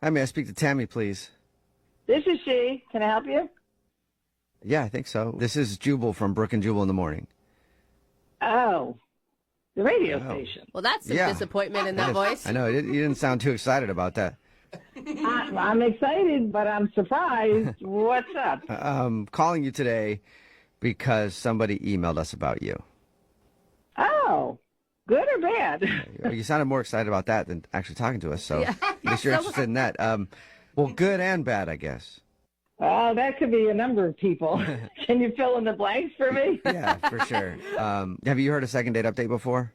Hi, may I speak to Tammy, please? This is she. Can I help you? Yeah, I think so. This is Jubal from Brook and Jubal in the Morning. Oh, the radio station. Well, that's some disappointment in that voice. I know. You didn't sound too excited about that. I'm excited, but I'm surprised. What's up? I'm calling you today because somebody emailed us about you. Oh, good or bad? You sounded more excited about that than actually talking to us, so at least you're interested in that. Well, good and bad, I guess. Oh, that could be a number of people. Can you fill in the blanks for me? Yeah, for sure. Have you heard a second date update before?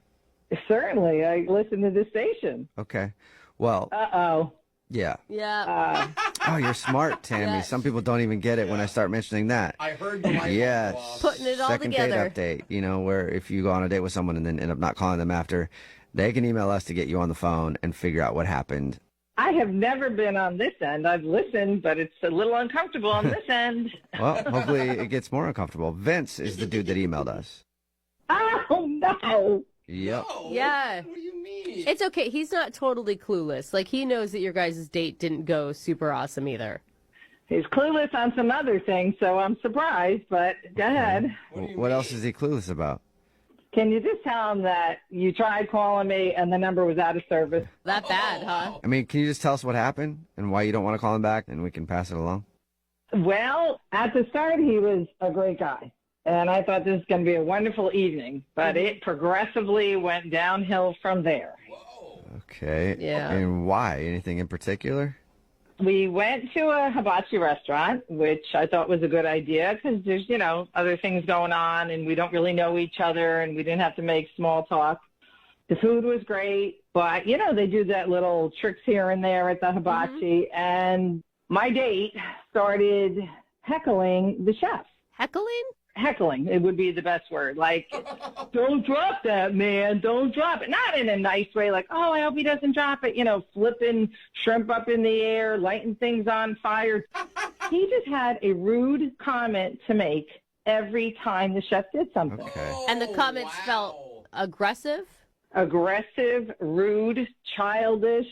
Certainly. I listen to this station. Okay. Well, Uh-oh. yeah. Yeah. Oh, you're smart, Tammy. Yes. Some people don't even get it when I start mentioning that. I heard the light Yes. bulb go off. Putting it all Second together. date update, where if you go on a date with someone and then end up not calling them after, they can email us to get you on the phone and figure out what happened. I have never been on this end. I've listened, but it's a little uncomfortable on this end. Well, hopefully it gets more uncomfortable. Vince is the dude that emailed us. Oh, no. Yep. No, Yeah. What do you mean? It's okay. He's not totally clueless. Like, he knows that your guys' date didn't go super awesome either. He's clueless on some other things, so I'm surprised, but go ahead. What else is he clueless about? Can you just tell him that you tried calling me and the number was out of service? That bad, huh? I mean, can you just tell us what happened and why you don't want to call him back and we can pass it along? Well, at the start, he was a great guy, and I thought this was going to be a wonderful evening, but it progressively went downhill from there. Okay. Yeah. And why? Anything in particular? We went to a hibachi restaurant, which I thought was a good idea because there's, other things going on and we don't really know each other and we didn't have to make small talk. The food was great, but, they do that little tricks here and there at the hibachi. And my date started heckling the chef. Heckling? Heckling, it would be the best word. Like, don't drop that, man. Don't drop it. Not in a nice way, like, oh, I hope he doesn't drop it. Flipping shrimp up in the air, lighting things on fire. He just had a rude comment to make every time the chef did something. Okay. And the comments felt aggressive? Aggressive, rude, childish.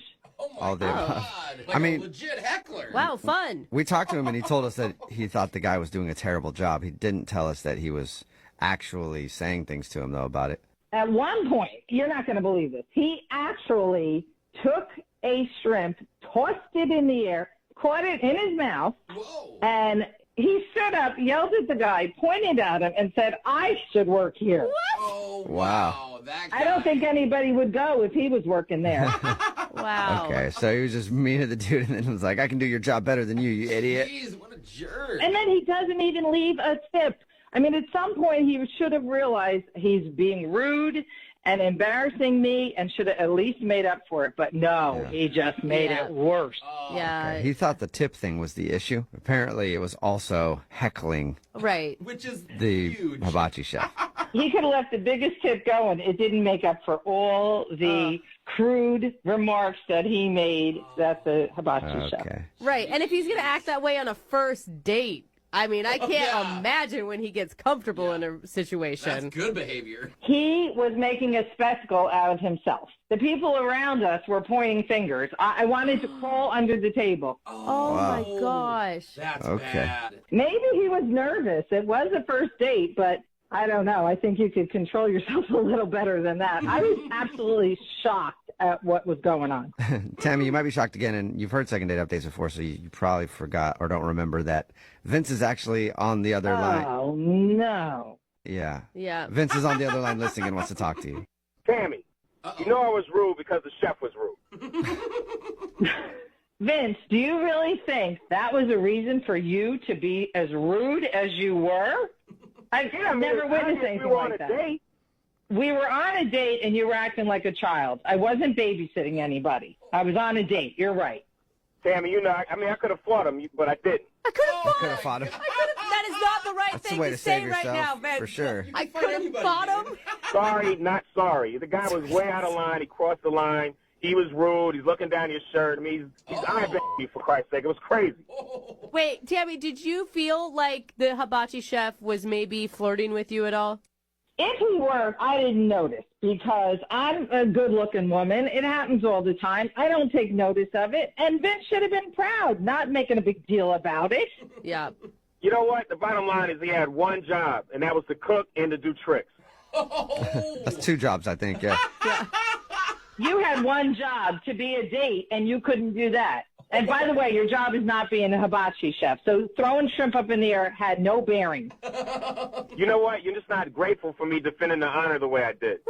All the above. God, like I mean- a legit heckler. Wow, fun. We talked to him and he told us that he thought the guy was doing a terrible job. He didn't tell us that he was actually saying things to him, though, about it. At one point, you're not going to believe this, he actually took a shrimp, tossed it in the air, caught it in his mouth, Whoa. and he stood up, yelled at the guy, pointed at him, and said, I should work here. Oh, Wow. That guy. I don't think anybody would go if he was working there. Wow. Okay, so he was just mean to the dude and then was like, I can do your job better than you idiot. Jeez, what a jerk. And then he doesn't even leave a tip. I mean, at some point, he should have realized he's being rude and embarrassing me and should have at least made up for it. But no, he just made it worse. Yeah. He thought the tip thing was the issue. Apparently, it was also heckling Right. Which is the huge. hibachi chef. He could have left the biggest tip going. It didn't make up for all the crude remarks that he made at the hibachi shop. Okay. Right. And if he's going to act that way on a first date, I mean, I can't imagine when he gets comfortable in a situation. That's good behavior. He was making a spectacle out of himself. The people around us were pointing fingers. I wanted to crawl under the table. Oh, my gosh. That's Okay. bad. Maybe he was nervous. It was a first date, but I don't know. I think you could control yourself a little better than that. I was absolutely shocked at what was going on. Tammy, you might be shocked again, and you've heard second date updates before, so you probably forgot or don't remember that Vince is actually on the other line. Oh, no. Yeah. Yeah. Vince is on the other line listening and wants to talk to you. Tammy, you know I was rude because the chef was rude. Vince, do you really think that was a reason for you to be as rude as you were? I've never witnessed anything like that. Date. We were on a date and you were acting like a child. I wasn't babysitting anybody. I was on a date. You're right. Tammy, I could have fought him, but I didn't. I could have Could have fought fought him. That is not the right That's thing the way to to say save right now, yourself, Vince. for sure. I could have fought him. Sorry, not sorry. The guy was way out of line. He crossed the line. He was rude. He's looking down your shirt. I mean, he's eyeballing me, for Christ's sake. It was crazy. Wait, Tammy, did you feel like the hibachi chef was maybe flirting with you at all? If he were, I didn't notice because I'm a good-looking woman. It happens all the time. I don't take notice of it. And Vince should have been proud, not making a big deal about it. Yeah. You know what? The bottom line is he had one job, and that was to cook and to do tricks. That's 2 jobs, I think. Yeah. You had one job to be a date, and you couldn't do that. And by the way, your job is not being a hibachi chef. So throwing shrimp up in the air had no bearing. You know what? You're just not grateful for me defending the honor the way I did.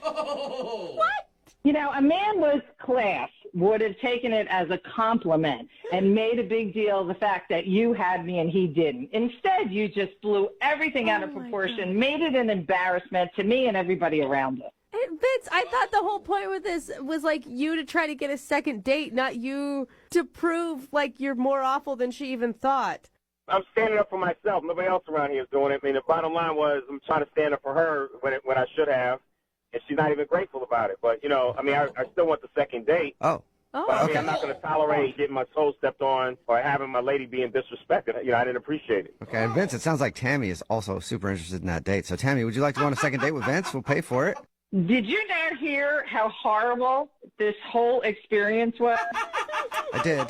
What? You know, a man with class would have taken it as a compliment and made a big deal of the fact that you had me and he didn't. Instead, you just blew everything out of proportion, made it an embarrassment to me and everybody around us. Vince, I thought the whole point with this was like you to try to get a second date, not you to prove like you're more awful than she even thought. I'm standing up for myself. Nobody else around here is doing it. I mean, the bottom line was I'm trying to stand up for her when I should have, and she's not even grateful about it. But, you know, I mean, I still want the second date. Oh. But I mean, I'm not going to tolerate getting my toes stepped on or having my lady being disrespected. You know, I didn't appreciate it. Okay, and Vince, it sounds like Tammy is also super interested in that date. So, Tammy, would you like to go on a second date with Vince? We'll pay for it. Did you not hear how horrible this whole experience was? I did.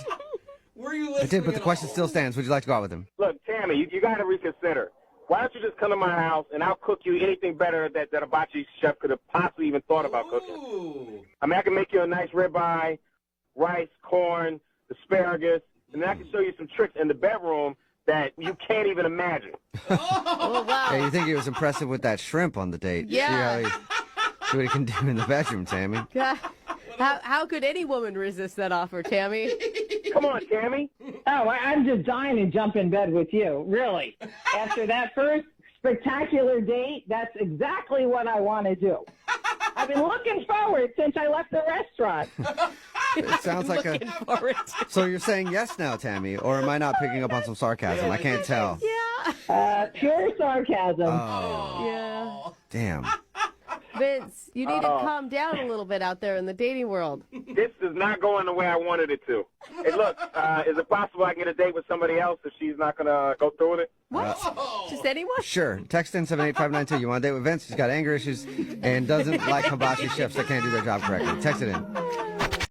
Were you I listening? did, but the at question all? still stands. Would you like to go out with him? Look, Tammy, you got to reconsider. Why don't you just come to my house and I'll cook you anything better that a hibachi chef could have possibly even thought about cooking. Ooh. I mean, I can make you a nice ribeye, rice, corn, asparagus, and then I can show you some tricks in the bedroom that you can't even imagine. Oh, wow. Yeah, you think he was impressive with that shrimp on the date? Yeah. See what he can do in the bedroom, Tammy. God. How could any woman resist that offer, Tammy? Come on, Tammy. Oh, I'm just dying to jump in bed with you, really. After that first spectacular date, that's exactly what I want to do. I've been looking forward since I left the restaurant. It sounds like Looking forward to- So you're saying yes now, Tammy, or am I not picking up on some sarcasm? I can't tell. Yeah. Pure sarcasm. Oh, Yeah. damn. Vince, you need to calm down a little bit out there in the dating world. This is not going the way I wanted it to. Hey, look, is it possible I can get a date with somebody else if she's not going to go through with it? What? Just anyone? Sure. Text in 78592. You want a date with Vince? He's got anger issues and doesn't like hibachi chefs that can't do their job correctly. Text it in.